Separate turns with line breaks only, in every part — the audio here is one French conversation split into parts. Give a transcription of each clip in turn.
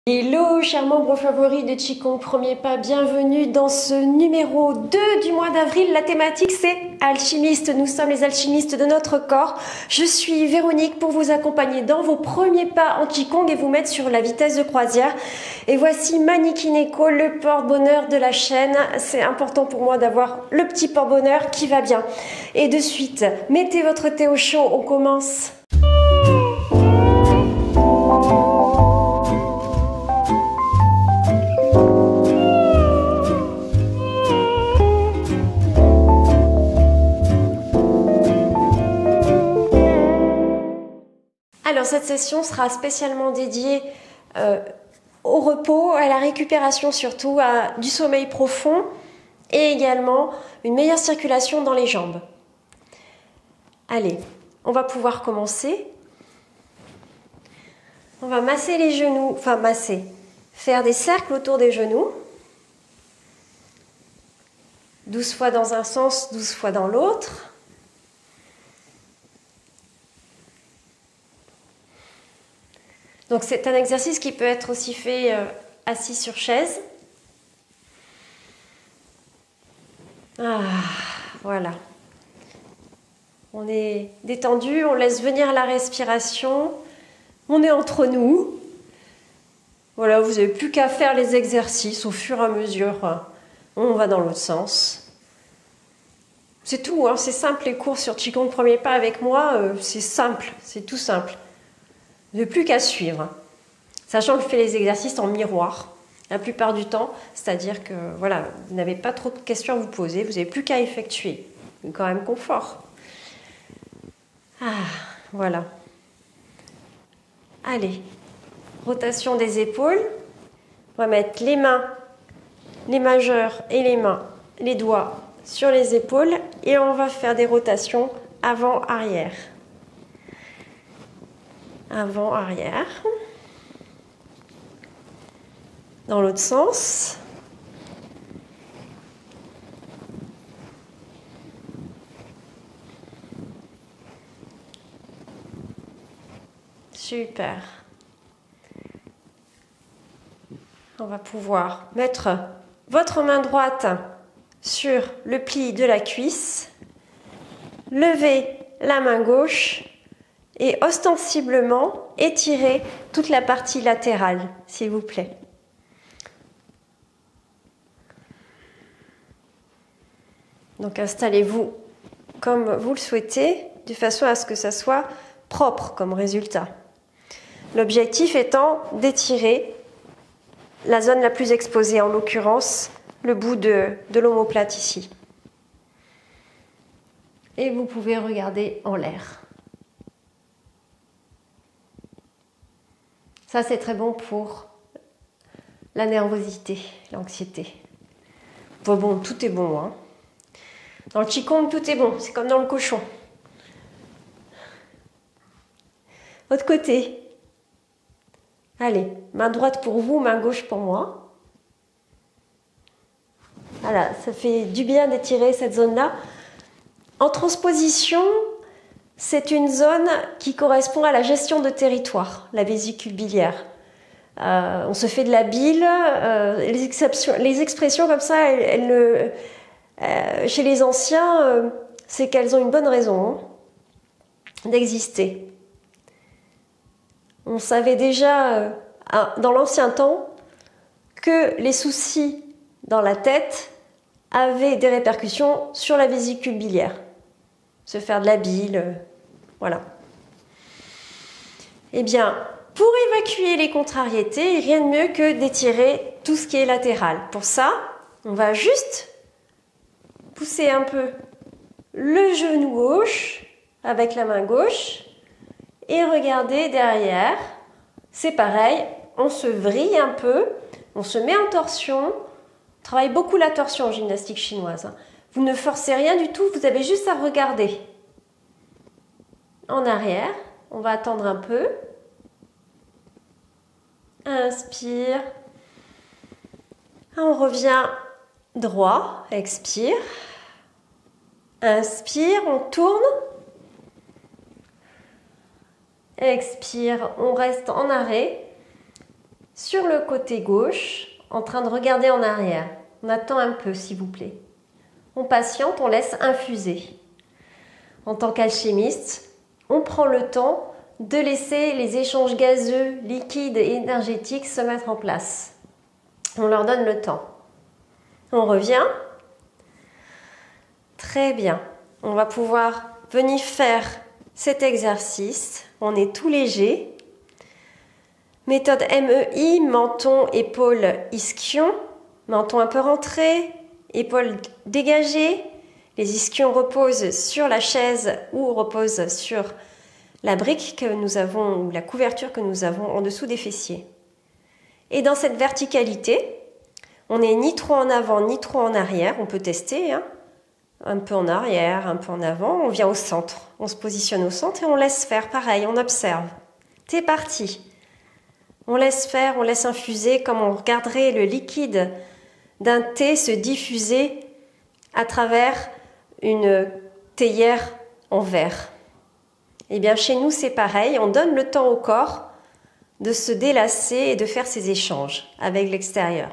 Hello, chers membres favoris de Qigong Premier Pas, bienvenue dans ce numéro 2 du mois d'avril. La thématique c'est alchimiste, nous sommes les alchimistes de notre corps. Je suis Véronique pour vous accompagner dans vos premiers pas en Qigong et vous mettre sur la vitesse de croisière. Et voici Manikineko, le porte-bonheur de la chaîne. C'est important pour moi d'avoir le petit porte-bonheur qui va bien. Et de suite, mettez votre thé au chaud, on commence. Alors cette session sera spécialement dédiée au repos, à la récupération surtout, à du sommeil profond et également une meilleure circulation dans les jambes. Allez, on va pouvoir commencer. On va masser les genoux, faire des cercles autour des genoux. 12 fois dans un sens, 12 fois dans l'autre. Donc c'est un exercice qui peut être aussi fait assis sur chaise. Ah, voilà. On est détendu, on laisse venir la respiration. On est entre nous. Voilà, vous n'avez plus qu'à faire les exercices au fur et à mesure. On va dans l'autre sens. C'est tout, hein, c'est simple les cours sur Qigong Premier Pas avec moi. C'est simple, c'est tout simple. Vous n'avez plus qu'à suivre. Sachant que je fais les exercices en miroir la plupart du temps, c'est-à-dire que voilà, vous n'avez pas trop de questions à vous poser, vous n'avez plus qu'à effectuer. C'est quand même confort. Ah, voilà. Allez, rotation des épaules. On va mettre les mains, les majeurs et les doigts sur les épaules et on va faire des rotations avant-arrière. Avant-arrière. Dans l'autre sens. Super. On va pouvoir mettre votre main droite sur le pli de la cuisse, lever la main gauche et ostensiblement étirer toute la partie latérale, s'il vous plaît. Donc installez-vous comme vous le souhaitez, de façon à ce que ça soit propre comme résultat. L'objectif étant d'étirer la zone la plus exposée, en l'occurrence le bout de l'omoplate ici. Et vous pouvez regarder en l'air. Ça, c'est très bon pour la nervosité, l'anxiété. Bon, tout est bon, hein. Dans le Qigong, tout est bon, c'est comme dans le cochon. Autre côté. Allez, main droite pour vous, main gauche pour moi. Voilà, ça fait du bien d'étirer cette zone-là. En transposition, c'est une zone qui correspond à la gestion de territoire, la vésicule biliaire. On se fait de la bile, les expressions comme ça, chez les anciens, c'est qu'elles ont une bonne raison d'exister. On savait déjà dans l'ancien temps que les soucis dans la tête avaient des répercussions sur la vésicule biliaire. Se faire de la bile, voilà. Eh bien, pour évacuer les contrariétés, rien de mieux que d'étirer tout ce qui est latéral. Pour ça, on va juste pousser un peu le genou gauche avec la main gauche et regarder derrière. C'est pareil, on se vrille un peu, on se met en torsion. On travaille beaucoup la torsion en gymnastique chinoise. Vous ne forcez rien du tout, vous avez juste à regarder. En arrière, on va attendre un peu. Inspire. On revient droit, expire. Inspire, on tourne. Expire, on reste en arrêt. sur le côté gauche, en train de regarder en arrière. On attend un peu, s'il vous plaît. On patiente, on laisse infuser. En tant qu'alchimiste, on prend le temps de laisser les échanges gazeux, liquides et énergétiques se mettre en place. On leur donne le temps. On revient. Très bien. On va pouvoir venir faire cet exercice. On est tout léger. Méthode MEI, menton, épaule, ischion. Menton un peu rentré, épaules dégagées. Les ischions reposent sur la chaise ou reposent sur la brique que nous avons ou la couverture que nous avons en dessous des fessiers. Et dans cette verticalité, on n'est ni trop en avant ni trop en arrière. On peut tester, hein. Un peu en arrière, un peu en avant. On vient au centre. On se positionne au centre et on laisse faire. Pareil, on observe. C'est parti. On laisse faire, on laisse infuser comme on regarderait le liquide d'un thé se diffuser à travers une théière en verre. Eh bien, chez nous, c'est pareil. On donne le temps au corps de se délasser et de faire ses échanges avec l'extérieur.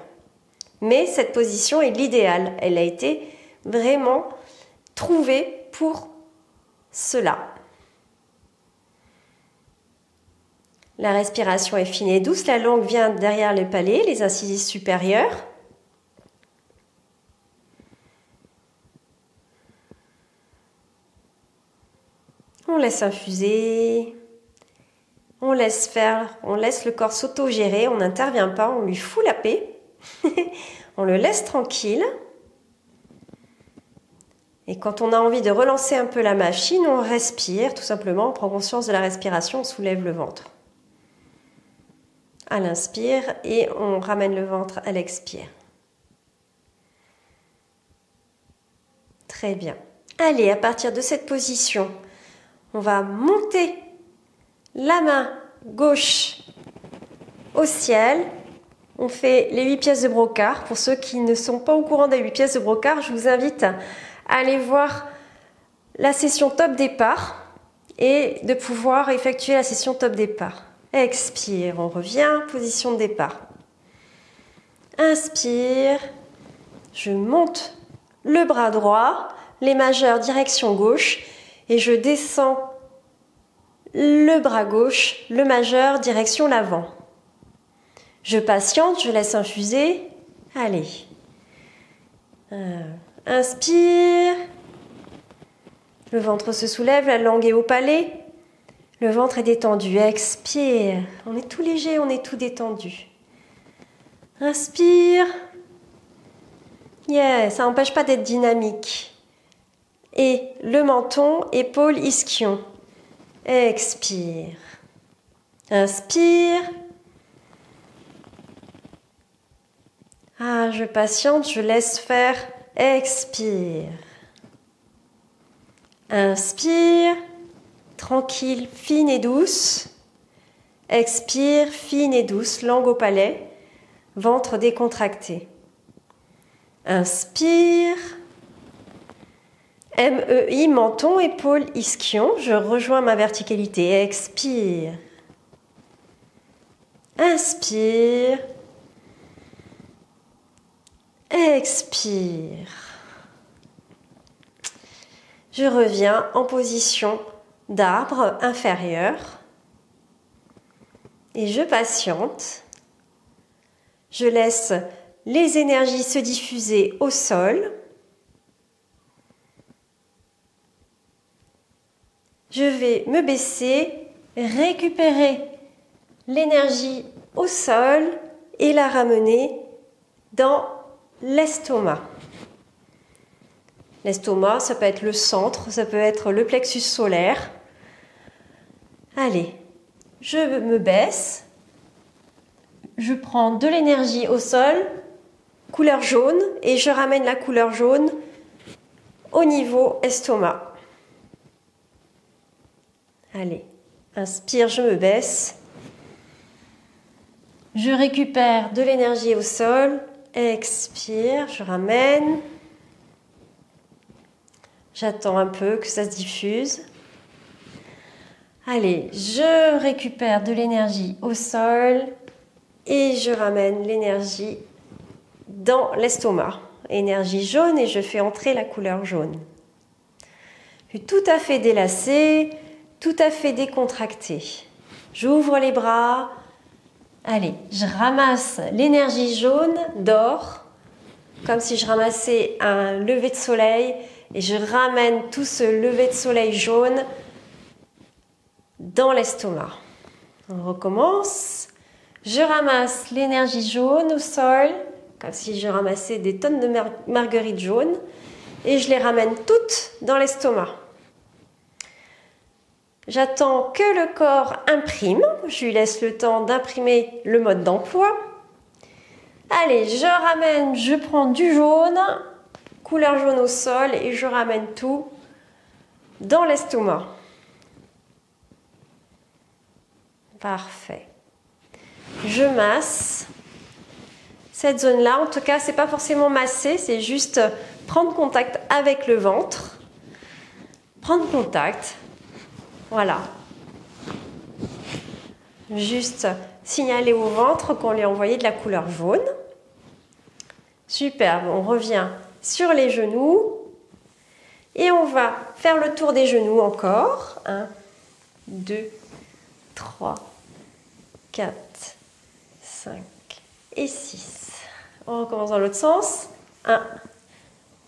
Mais cette position est l'idéal. Elle a été vraiment trouvée pour cela. La respiration est fine et douce. La langue vient derrière le palais, les incisives supérieures. On laisse infuser. On laisse faire, on laisse le corps s'auto-gérer. On n'intervient pas, on lui fout la paix. On le laisse tranquille. Et quand on a envie de relancer un peu la machine, on respire tout simplement, on prend conscience de la respiration, on soulève le ventre. À l'inspire et on ramène le ventre à l'expire. Très bien. Allez, à partir de cette position, on va monter la main gauche au ciel. On fait les 8 pièces de brocart. Pour ceux qui ne sont pas au courant des 8 pièces de brocart, je vous invite à aller voir la session top départ et de pouvoir effectuer la session top départ. Expire, on revient, position de départ. Inspire, je monte le bras droit, les majeurs direction gauche et je descends le bras gauche, le majeur direction l'avant. Je patiente, je laisse infuser. Allez. Inspire. Le ventre se soulève, la langue est au palais. Le ventre est détendu. Expire. On est tout léger, on est tout détendu. Inspire. Yeah, ça n'empêche pas d'être dynamique. Et le menton, épaule, ischion. Expire. Inspire. Ah, je patiente, je laisse faire. Expire. Inspire. Tranquille, fine et douce. Expire, fine et douce, langue au palais. Ventre décontracté. Inspire. MEI, menton, épaule, ischion. Je rejoins ma verticalité. Expire. Inspire. Expire. Je reviens en position d'arbre inférieur. Et je patiente. Je laisse les énergies se diffuser au sol. Je vais me baisser, récupérer l'énergie au sol et la ramener dans l'estomac. L'estomac, ça peut être le centre, ça peut être le plexus solaire. Allez, je me baisse. Je prends de l'énergie au sol, couleur jaune, et je ramène la couleur jaune au niveau estomac. Allez, inspire, je me baisse. Je récupère de l'énergie au sol. Expire, je ramène. J'attends un peu que ça se diffuse. Allez, je récupère de l'énergie au sol. Et je ramène l'énergie dans l'estomac. Énergie jaune et je fais entrer la couleur jaune. Puis tout à fait délacé, tout à fait décontracté. J'ouvre les bras. Allez, je ramasse l'énergie jaune d'or, comme si je ramassais un lever de soleil, et je ramène tout ce lever de soleil jaune dans l'estomac. On recommence. Je ramasse l'énergie jaune au sol, comme si je ramassais des tonnes de marguerites jaunes, et je les ramène toutes dans l'estomac. J'attends que le corps imprime, je lui laisse le temps d'imprimer le mode d'emploi. Allez, je ramène, je prends du jaune, couleur jaune au sol, et je ramène tout dans l'estomac. Parfait. Je masse cette zone-là. En tout cas, c'est pas forcément masser, c'est juste prendre contact avec le ventre. Prendre contact. Voilà. Juste signaler au ventre qu'on lui a envoyé de la couleur jaune. Superbe. On revient sur les genoux. Et on va faire le tour des genoux encore. 1, 2, 3, 4, 5 et 6. On recommence dans l'autre sens. 1,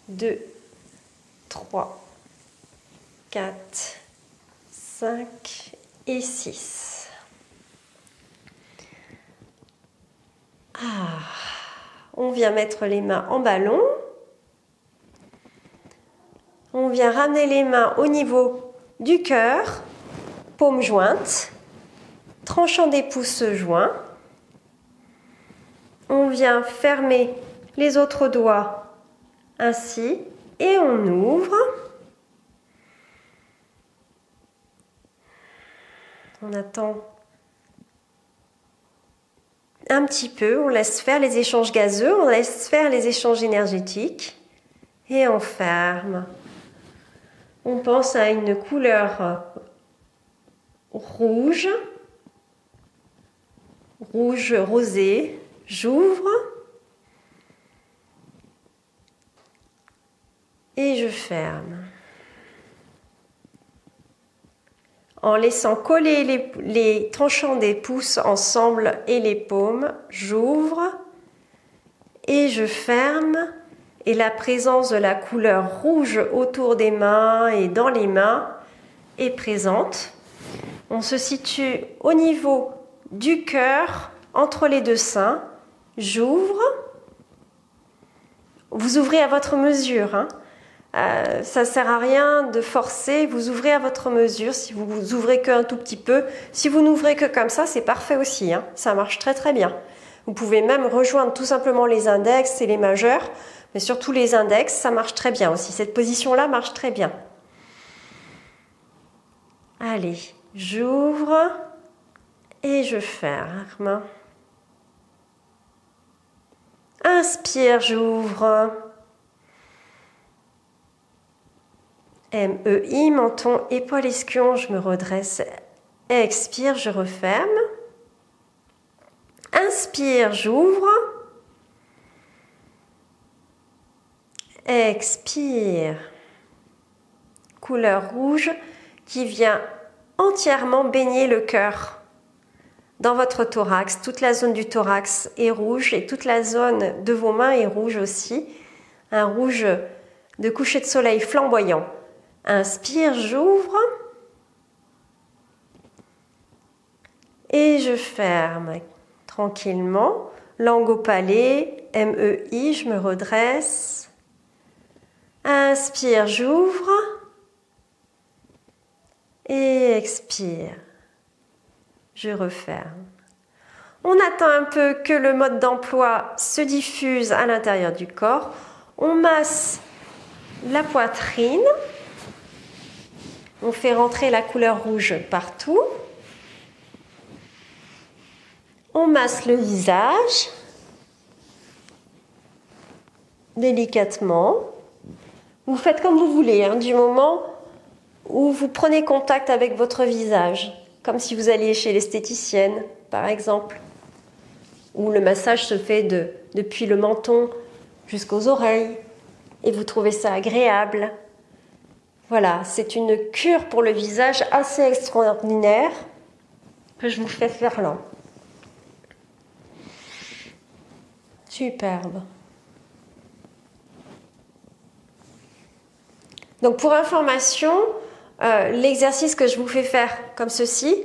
2, 3, 4, 5 et 6. On vient mettre les mains en ballon. On vient ramener les mains au niveau du cœur, paumes jointes, tranchant des pouces joints. On vient fermer les autres doigts ainsi et on ouvre. On attend un petit peu, on laisse faire les échanges gazeux, on laisse faire les échanges énergétiques et on ferme. On pense à une couleur rouge, rouge rosé. J'ouvre et je ferme. En laissant coller les tranchants des pouces ensemble et les paumes, j'ouvre et je ferme. Et la présence de la couleur rouge autour des mains et dans les mains est présente. On se situe au niveau du cœur, entre les deux seins. J'ouvre. Vous ouvrez à votre mesure. Ça ne sert à rien de forcer. Vous ouvrez à votre mesure. Si vous ouvrez qu'un tout petit peu, si vous n'ouvrez que comme ça, c'est parfait aussi. Ça marche très très bien. Vous pouvez même rejoindre tout simplement les index et les majeurs. Mais surtout les index, ça marche très bien aussi. Cette position-là marche très bien. Allez, j'ouvre et je ferme. Inspire, j'ouvre. MEI, menton, épaule, ischion, je me redresse. Expire, je referme. Inspire, j'ouvre. Expire. Couleur rouge qui vient entièrement baigner le cœur. Dans votre thorax, toute la zone du thorax est rouge et toute la zone de vos mains est rouge aussi. Un rouge de coucher de soleil flamboyant. Inspire, j'ouvre. Et je ferme tranquillement. Langue au palais, MEI, je me redresse. Inspire, j'ouvre. Et expire. Je referme. On attend un peu que le mode d'emploi se diffuse à l'intérieur du corps. On masse la poitrine. On fait rentrer la couleur rouge partout. On masse le visage. Délicatement. Vous faites comme vous voulez, du moment où vous prenez contact avec votre visage. Comme si vous alliez chez l'esthéticienne, par exemple. où le massage se fait depuis le menton jusqu'aux oreilles et vous trouvez ça agréable. Voilà, c'est une cure pour le visage assez extraordinaire que je vous fais faire là. Superbe. Donc pour information, l'exercice que je vous fais faire comme ceci,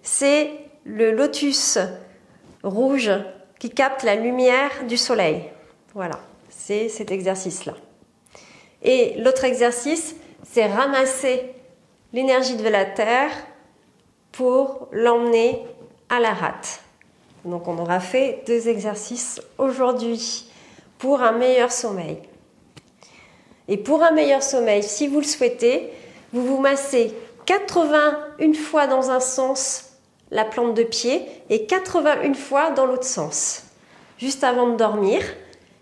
c'est le lotus rouge qui capte la lumière du soleil. Voilà, c'est cet exercice-là. Et l'autre exercice, c'est ramasser l'énergie de la Terre pour l'emmener à la rate. Donc on aura fait 2 exercices aujourd'hui pour un meilleur sommeil. Et pour un meilleur sommeil, si vous le souhaitez, vous vous massez 81 fois dans un sens la plante de pied et 81 fois dans l'autre sens, juste avant de dormir.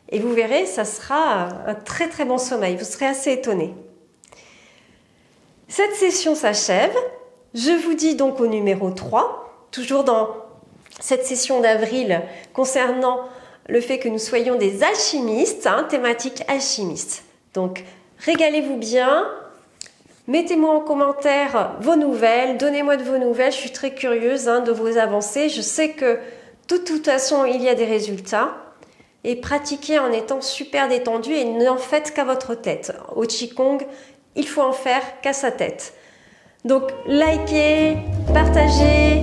Et vous verrez, ça sera un très très bon sommeil. Vous serez assez étonnés. Cette session s'achève. Je vous dis donc au numéro 3, toujours dans cette session d'avril concernant le fait que nous soyons des alchimistes, thématique alchimiste. Donc, régalez-vous bien. Mettez-moi en commentaire vos nouvelles, donnez-moi de vos nouvelles, je suis très curieuse de vos avancées. Je sais que de toute façon, il y a des résultats. Et pratiquez en étant super détendu et n'en faites qu'à votre tête. Au Qigong, il faut en faire qu'à sa tête. Donc, likez, partagez,